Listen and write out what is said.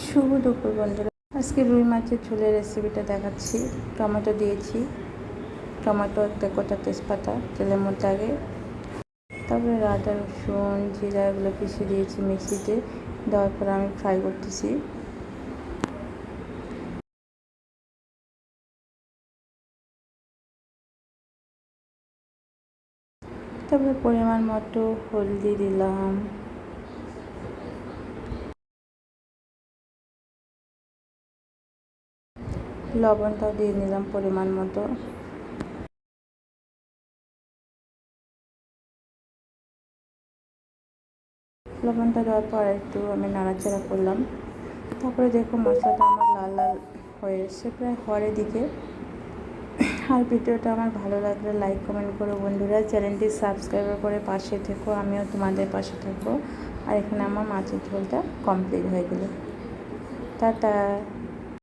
শুভ দুপুর বন্ধুরা, আজকে রুই মাছের ঝোলের রেসিপিটা দেখাচ্ছি। টমেটো দিয়েছি, টমেটো একটা গোটা তেজপাতা তেলের মধ্যে আগে, তারপরে আদা রসুন জিরা এগুলো পিষে দিয়েছি মিক্সিতে। দেওয়ার পরে আমি ফ্রাই করতেছি। তারপরে পরিমাণ মতো হলদি দিলাম, লবণটাও দিয়ে নিলাম পরিমাণ মতো। লবণটা দেওয়ার পর একটু আমি নাড়াচাড়া করলাম। তারপরে দেখো মশলাটা আমার লাল লাল হয়ে এসছে, প্রায় হওয়ার দিকে। আর ভিডিওটা আমার ভালো লাগলে লাইক কমেন্ট করো বন্ধুরা, চ্যানেলটি সাবস্ক্রাইব করে পাশে থেকো, আমিও তোমাদের পাশে থাকবো। আর এখানে আমার মাছের ঝোলটা কমপ্লিট হয়ে গেল। টাটা।